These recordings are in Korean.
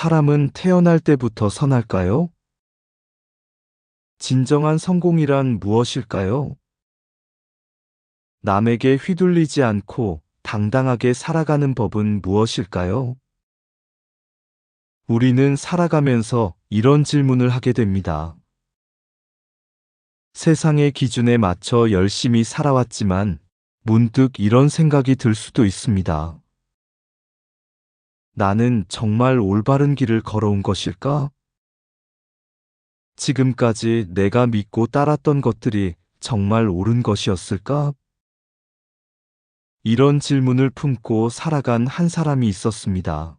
사람은 태어날 때부터 선할까요? 진정한 성공이란 무엇일까요? 남에게 휘둘리지 않고 당당하게 살아가는 법은 무엇일까요? 우리는 살아가면서 이런 질문을 하게 됩니다. 세상의 기준에 맞춰 열심히 살아왔지만 문득 이런 생각이 들 수도 있습니다. 나는 정말 올바른 길을 걸어온 것일까? 지금까지 내가 믿고 따랐던 것들이 정말 옳은 것이었을까? 이런 질문을 품고 살아간 한 사람이 있었습니다.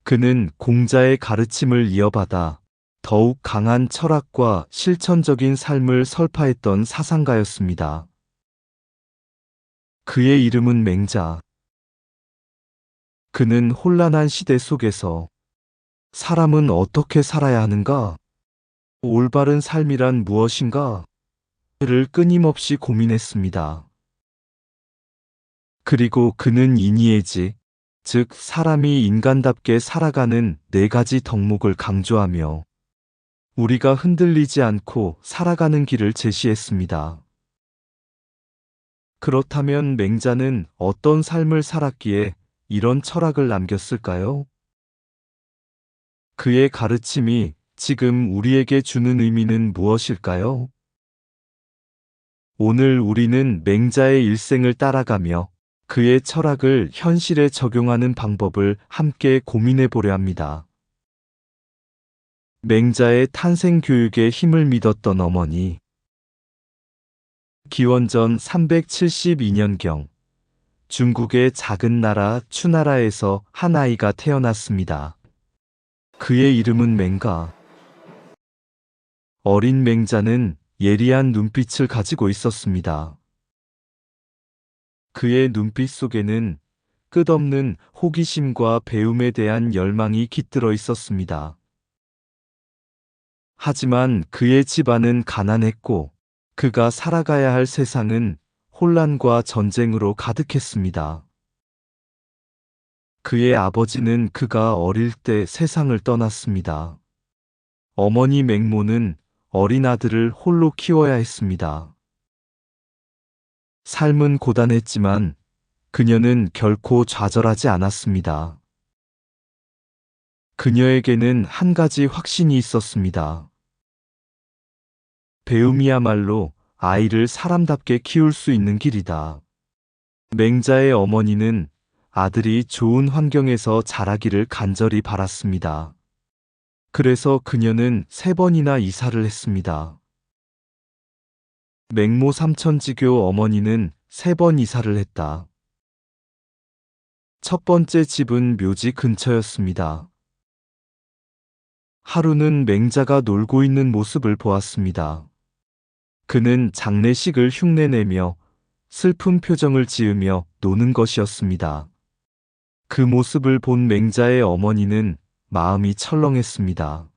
그는 공자의 가르침을 이어받아 더욱 강한 철학과 실천적인 삶을 설파했던 사상가였습니다. 그의 이름은 맹자. 그는 혼란한 시대 속에서 사람은 어떻게 살아야 하는가? 올바른 삶이란 무엇인가? 를 끊임없이 고민했습니다. 그리고 그는 이니에지, 즉 사람이 인간답게 살아가는 4가지 덕목을 강조하며 우리가 흔들리지 않고 살아가는 길을 제시했습니다. 그렇다면 맹자는 어떤 삶을 살았기에 이런 철학을 남겼을까요? 그의 가르침이 지금 우리에게 주는 의미는 무엇일까요? 오늘 우리는 맹자의 일생을 따라가며 그의 철학을 현실에 적용하는 방법을 함께 고민해 보려 합니다. 맹자의 탄생 교육에 힘을 믿었던 어머니. 기원전 372년경 중국의 작은 나라 추나라에서 한 아이가 태어났습니다. 그의 이름은 맹가. 어린 맹자는 예리한 눈빛을 가지고 있었습니다. 그의 눈빛 속에는 끝없는 호기심과 배움에 대한 열망이 깃들어 있었습니다. 하지만 그의 집안은 가난했고 그가 살아가야 할 세상은 혼란과 전쟁으로 가득했습니다. 그의 아버지는 그가 어릴 때 세상을 떠났습니다. 어머니 맹모는 어린 아들을 홀로 키워야 했습니다. 삶은 고단했지만 그녀는 결코 좌절하지 않았습니다. 그녀에게는 한 가지 확신이 있었습니다. 배움이야말로 아이를 사람답게 키울 수 있는 길이다. 맹자의 어머니는 아들이 좋은 환경에서 자라기를 간절히 바랐습니다. 그래서 그녀는 3번이나 이사를 했습니다. 맹모 삼천지교 어머니는 3번 이사를 했다. 첫 번째 집은 묘지 근처였습니다. 하루는 맹자가 놀고 있는 모습을 보았습니다. 그는 장례식을 흉내내며 슬픈 표정을 지으며 노는 것이었습니다. 그 모습을 본 맹자의 어머니는 마음이 철렁했습니다.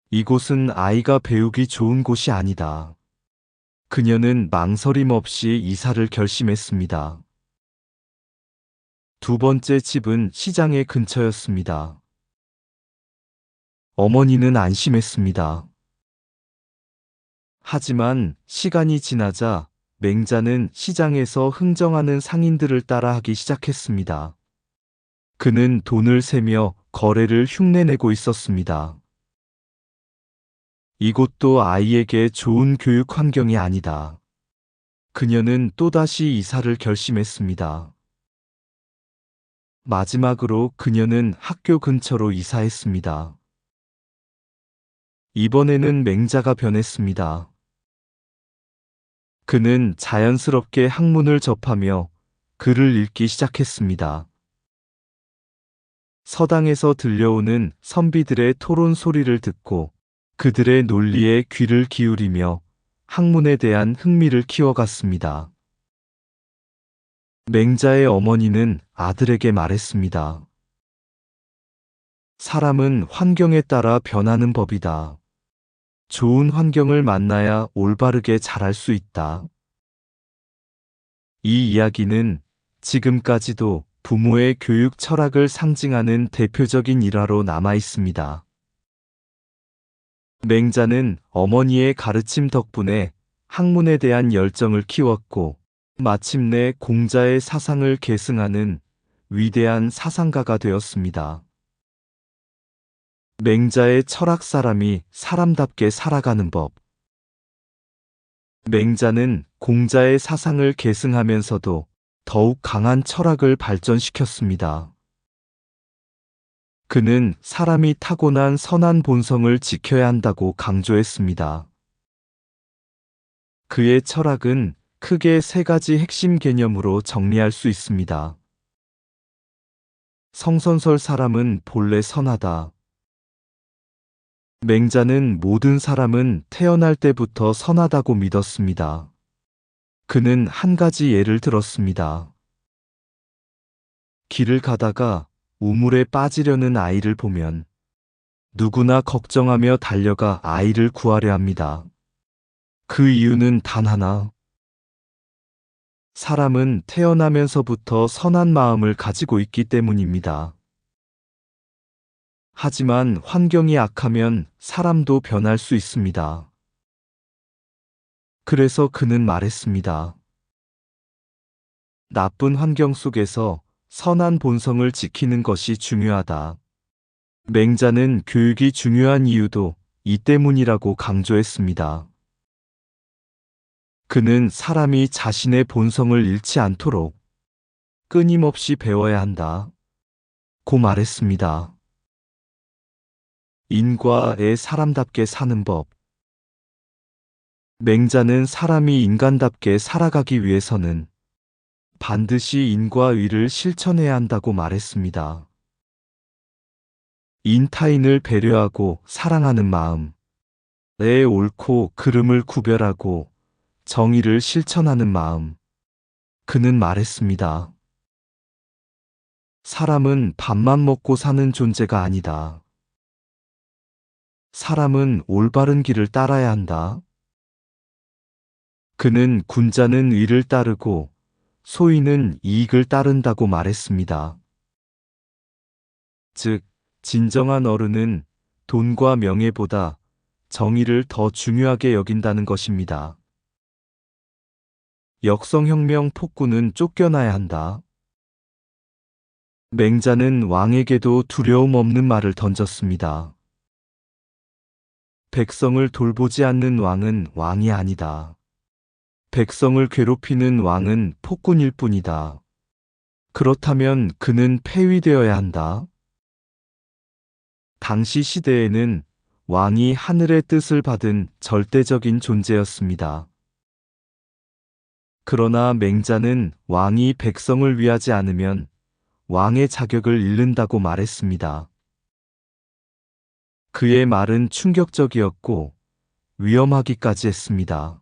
이곳은 아이가 배우기 좋은 곳이 아니다. 그녀는 망설임 없이 이사를 결심했습니다. 두 번째 집은 시장의 근처였습니다. 어머니는 안심했습니다. 하지만 시간이 지나자 맹자는 시장에서 흥정하는 상인들을 따라 하기 시작했습니다. 그는 돈을 세며 거래를 흉내내고 있었습니다. 이곳도 아이에게 좋은 교육 환경이 아니다. 그녀는 또다시 이사를 결심했습니다. 마지막으로 그녀는 학교 근처로 이사했습니다. 이번에는 맹자가 변했습니다. 그는 자연스럽게 학문을 접하며 글을 읽기 시작했습니다. 서당에서 들려오는 선비들의 토론 소리를 듣고 그들의 논리에 귀를 기울이며 학문에 대한 흥미를 키워갔습니다. 맹자의 어머니는 아들에게 말했습니다. 사람은 환경에 따라 변하는 법이다. 좋은 환경을 만나야 올바르게 자랄 수 있다. 이 이야기는 지금까지도 부모의 교육 철학을 상징하는 대표적인 일화로 남아 있습니다. 맹자는 어머니의 가르침 덕분에 학문에 대한 열정을 키웠고, 마침내 공자의 사상을 계승하는 위대한 사상가가 되었습니다. 맹자의 철학 사람이 사람답게 살아가는 법. 맹자는 공자의 사상을 계승하면서도 더욱 강한 철학을 발전시켰습니다. 그는 사람이 타고난 선한 본성을 지켜야 한다고 강조했습니다. 그의 철학은 크게 세 가지 핵심 개념으로 정리할 수 있습니다. 성선설 사람은 본래 선하다. 맹자는 모든 사람은 태어날 때부터 선하다고 믿었습니다. 그는 한 가지 예를 들었습니다. 길을 가다가 우물에 빠지려는 아이를 보면 누구나 걱정하며 달려가 아이를 구하려 합니다. 그 이유는 단 하나. 사람은 태어나면서부터 선한 마음을 가지고 있기 때문입니다. 하지만 환경이 악하면 사람도 변할 수 있습니다. 그래서 그는 말했습니다. 나쁜 환경 속에서 선한 본성을 지키는 것이 중요하다. 맹자는 교육이 중요한 이유도 이 때문이라고 강조했습니다. 그는 사람이 자신의 본성을 잃지 않도록 끊임없이 배워야 한다. 고 말했습니다. 인과 애 사람답게 사는 법. 맹자는 사람이 인간답게 살아가기 위해서는 반드시 인과 의를 실천해야 한다고 말했습니다. 인타인을 배려하고 사랑하는 마음, 내 옳고 그름을 구별하고 정의를 실천하는 마음. 그는 말했습니다. 사람은 밥만 먹고 사는 존재가 아니다. 사람은 올바른 길을 따라야 한다. 그는 군자는 의를 따르고 소인은 이익을 따른다고 말했습니다. 즉, 진정한 어른은 돈과 명예보다 정의를 더 중요하게 여긴다는 것입니다. 역성혁명 폭군은 쫓겨나야 한다. 맹자는 왕에게도 두려움 없는 말을 던졌습니다. 백성을 돌보지 않는 왕은 왕이 아니다. 백성을 괴롭히는 왕은 폭군일 뿐이다. 그렇다면 그는 폐위되어야 한다. 당시 시대에는 왕이 하늘의 뜻을 받은 절대적인 존재였습니다. 그러나 맹자는 왕이 백성을 위하지 않으면 왕의 자격을 잃는다고 말했습니다. 그의 말은 충격적이었고 위험하기까지 했습니다.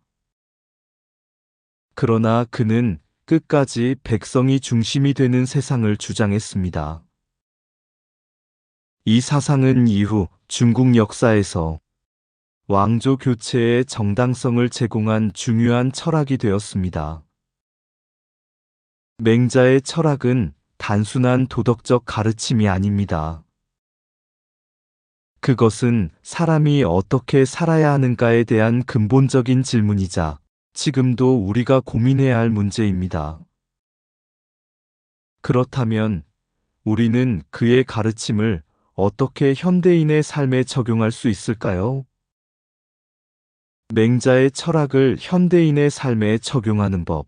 그러나 그는 끝까지 백성이 중심이 되는 세상을 주장했습니다. 이 사상은 이후 중국 역사에서 왕조 교체의 정당성을 제공한 중요한 철학이 되었습니다. 맹자의 철학은 단순한 도덕적 가르침이 아닙니다. 그것은 사람이 어떻게 살아야 하는가에 대한 근본적인 질문이자 지금도 우리가 고민해야 할 문제입니다. 그렇다면 우리는 그의 가르침을 어떻게 현대인의 삶에 적용할 수 있을까요? 맹자의 철학을 현대인의 삶에 적용하는 법.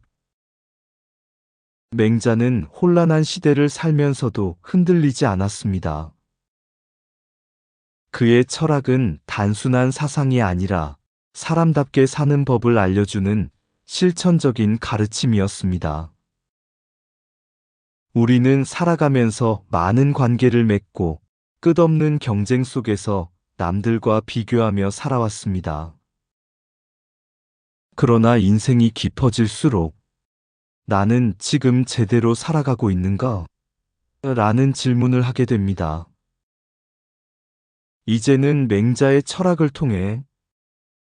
맹자는 혼란한 시대를 살면서도 흔들리지 않았습니다. 그의 철학은 단순한 사상이 아니라 사람답게 사는 법을 알려주는 실천적인 가르침이었습니다. 우리는 살아가면서 많은 관계를 맺고 끝없는 경쟁 속에서 남들과 비교하며 살아왔습니다. 그러나 인생이 깊어질수록 나는 지금 제대로 살아가고 있는가? 라는 질문을 하게 됩니다. 이제는 맹자의 철학을 통해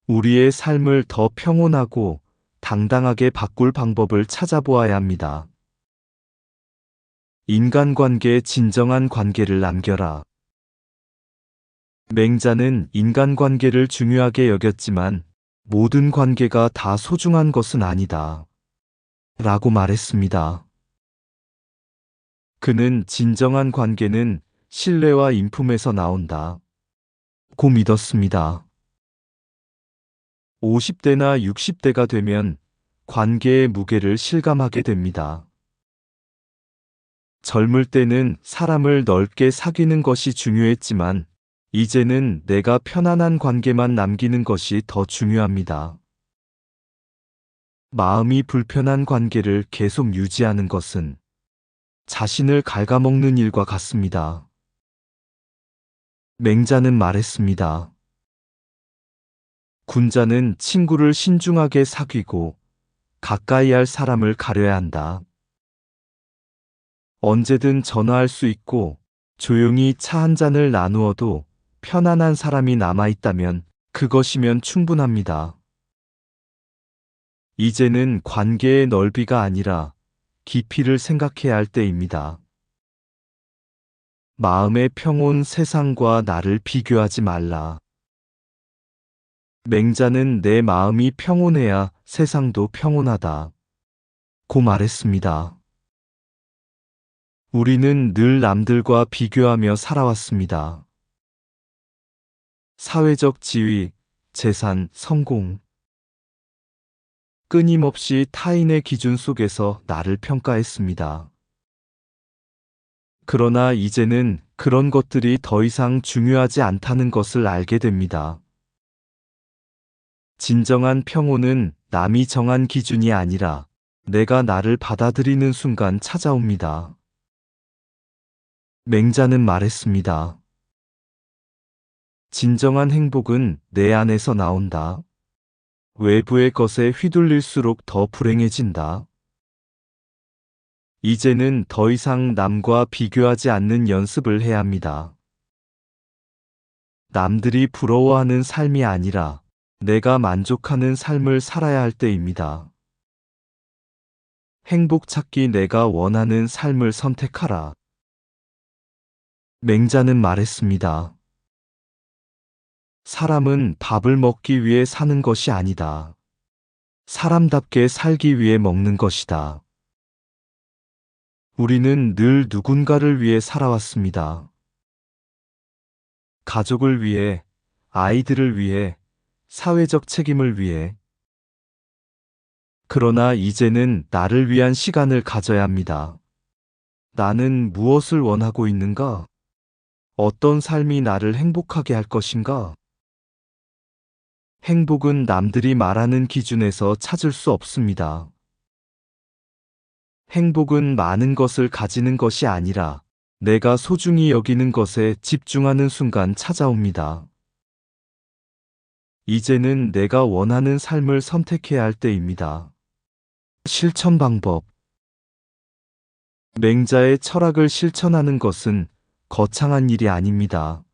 우리의 삶을 더 평온하고 당당하게 바꿀 방법을 찾아보아야 합니다. 인간관계의 진정한 관계를 남겨라. 맹자는 인간관계를 중요하게 여겼지만 모든 관계가 다 소중한 것은 아니다. 라고 말했습니다. 그는 진정한 관계는 신뢰와 인품에서 나온다. 고 믿었습니다. 50대나 60대가 되면 관계의 무게를 실감하게 됩니다. 젊을 때는 사람을 넓게 사귀는 것이 중요했지만 이제는 내가 편안한 관계만 남기는 것이 더 중요합니다. 마음이 불편한 관계를 계속 유지하는 것은 자신을 갉아먹는 일과 같습니다. 맹자는 말했습니다. 군자는 친구를 신중하게 사귀고 가까이 할 사람을 가려야 한다. 언제든 전화할 수 있고 조용히 차 한 잔을 나누어도 편안한 사람이 남아있다면 그것이면 충분합니다. 이제는 관계의 넓이가 아니라 깊이를 생각해야 할 때입니다. 마음의 평온 세상과 나를 비교하지 말라. 맹자는 내 마음이 평온해야 세상도 평온하다. 고 말했습니다. 우리는 늘 남들과 비교하며 살아왔습니다. 사회적 지위, 재산, 성공. 끊임없이 타인의 기준 속에서 나를 평가했습니다. 그러나 이제는 그런 것들이 더 이상 중요하지 않다는 것을 알게 됩니다. 진정한 평온은 남이 정한 기준이 아니라 내가 나를 받아들이는 순간 찾아옵니다. 맹자는 말했습니다. 진정한 행복은 내 안에서 나온다. 외부의 것에 휘둘릴수록 더 불행해진다. 이제는 더 이상 남과 비교하지 않는 연습을 해야 합니다. 남들이 부러워하는 삶이 아니라 내가 만족하는 삶을 살아야 할 때입니다. 행복 찾기 내가 원하는 삶을 선택하라. 맹자는 말했습니다. 사람은 밥을 먹기 위해 사는 것이 아니다. 사람답게 살기 위해 먹는 것이다. 우리는 늘 누군가를 위해 살아왔습니다. 가족을 위해, 아이들을 위해, 사회적 책임을 위해. 그러나 이제는 나를 위한 시간을 가져야 합니다. 나는 무엇을 원하고 있는가? 어떤 삶이 나를 행복하게 할 것인가? 행복은 남들이 말하는 기준에서 찾을 수 없습니다. 행복은 많은 것을 가지는 것이 아니라 내가 소중히 여기는 것에 집중하는 순간 찾아옵니다. 이제는 내가 원하는 삶을 선택해야 할 때입니다. 실천 방법. 맹자의 철학을 실천하는 것은 거창한 일이 아닙니다.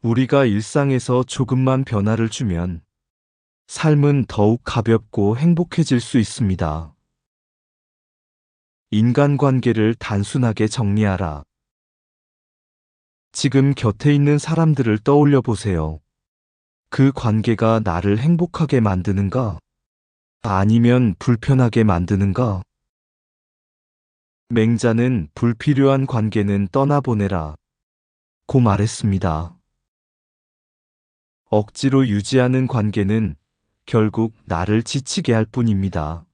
우리가 일상에서 조금만 변화를 주면 삶은 더욱 가볍고 행복해질 수 있습니다. 인간관계를 단순하게 정리하라. 지금 곁에 있는 사람들을 떠올려 보세요. 그 관계가 나를 행복하게 만드는가? 아니면 불편하게 만드는가? 맹자는 불필요한 관계는 떠나보내라. 고 말했습니다. 억지로 유지하는 관계는 결국 나를 지치게 할 뿐입니다.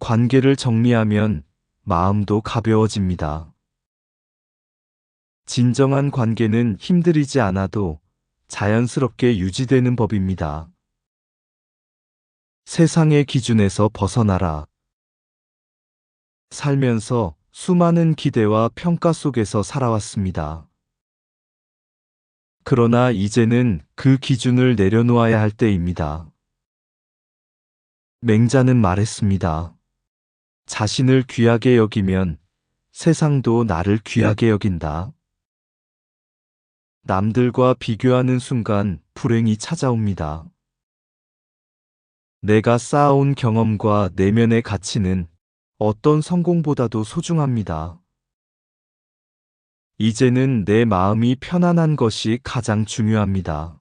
관계를 정리하면 마음도 가벼워집니다. 진정한 관계는 힘들이지 않아도 자연스럽게 유지되는 법입니다. 세상의 기준에서 벗어나라. 살면서 수많은 기대와 평가 속에서 살아왔습니다. 그러나 이제는 그 기준을 내려놓아야 할 때입니다. 맹자는 말했습니다. 자신을 귀하게 여기면 세상도 나를 귀하게 여긴다. 남들과 비교하는 순간 불행이 찾아옵니다. 내가 쌓아온 경험과 내면의 가치는 어떤 성공보다도 소중합니다. 이제는 내 마음이 편안한 것이 가장 중요합니다.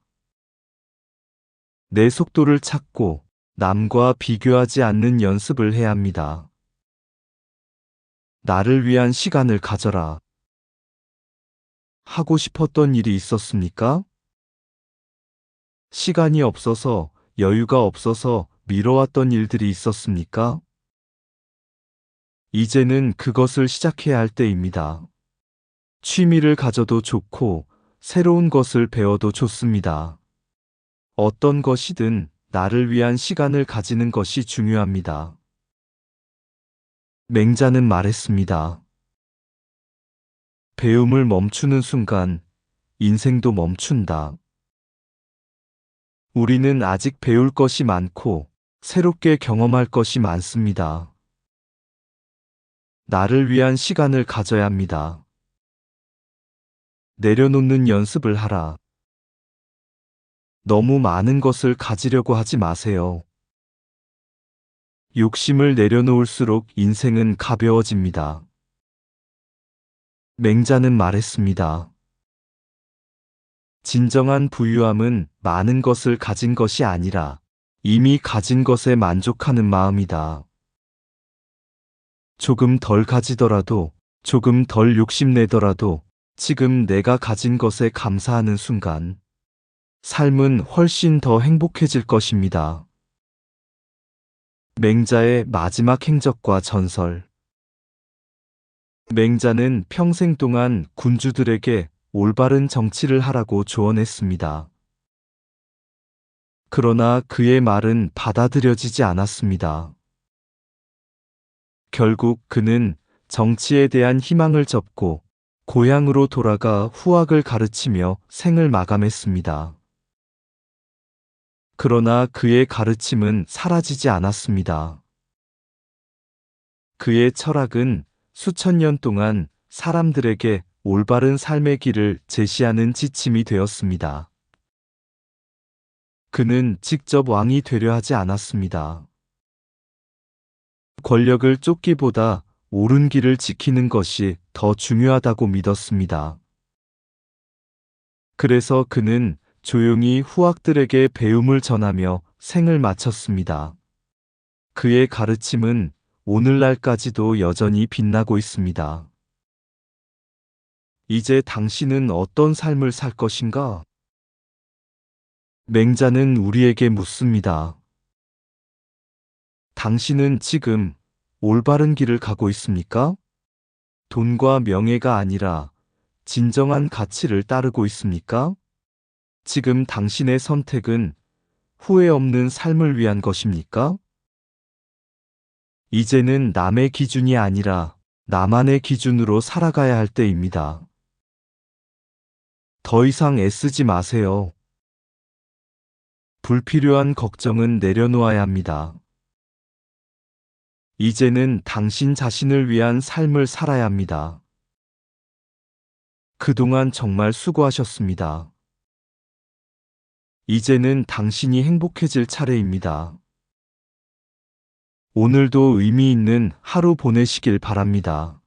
내 속도를 찾고 남과 비교하지 않는 연습을 해야 합니다. 나를 위한 시간을 가져라. 하고 싶었던 일이 있었습니까? 시간이 없어서, 여유가 없어서 미뤄왔던 일들이 있었습니까? 이제는 그것을 시작해야 할 때입니다. 취미를 가져도 좋고, 새로운 것을 배워도 좋습니다. 어떤 것이든 나를 위한 시간을 가지는 것이 중요합니다. 맹자는 말했습니다. 배움을 멈추는 순간, 인생도 멈춘다. 우리는 아직 배울 것이 많고, 새롭게 경험할 것이 많습니다. 나를 위한 시간을 가져야 합니다. 내려놓는 연습을 하라. 너무 많은 것을 가지려고 하지 마세요. 욕심을 내려놓을수록 인생은 가벼워집니다. 맹자는 말했습니다. 진정한 부유함은 많은 것을 가진 것이 아니라 이미 가진 것에 만족하는 마음이다. 조금 덜 가지더라도, 조금 덜 욕심내더라도 지금 내가 가진 것에 감사하는 순간, 삶은 훨씬 더 행복해질 것입니다. 맹자의 마지막 행적과 전설. 맹자는 평생 동안 군주들에게 올바른 정치를 하라고 조언했습니다. 그러나 그의 말은 받아들여지지 않았습니다. 결국 그는 정치에 대한 희망을 접고 고향으로 돌아가 후학을 가르치며 생을 마감했습니다. 그러나 그의 가르침은 사라지지 않았습니다. 그의 철학은 수천 년 동안 사람들에게 올바른 삶의 길을 제시하는 지침이 되었습니다. 그는 직접 왕이 되려 하지 않았습니다. 권력을 쫓기보다 옳은 길을 지키는 것이 더 중요하다고 믿었습니다. 그래서 그는 조용히 후학들에게 배움을 전하며 생을 마쳤습니다. 그의 가르침은 오늘날까지도 여전히 빛나고 있습니다. 이제 당신은 어떤 삶을 살 것인가? 맹자는 우리에게 묻습니다. 당신은 지금 올바른 길을 가고 있습니까? 돈과 명예가 아니라 진정한 가치를 따르고 있습니까? 지금 당신의 선택은 후회 없는 삶을 위한 것입니까? 이제는 남의 기준이 아니라 나만의 기준으로 살아가야 할 때입니다. 더 이상 애쓰지 마세요. 불필요한 걱정은 내려놓아야 합니다. 이제는 당신 자신을 위한 삶을 살아야 합니다. 그동안 정말 수고하셨습니다. 이제는 당신이 행복해질 차례입니다. 오늘도 의미 있는 하루 보내시길 바랍니다.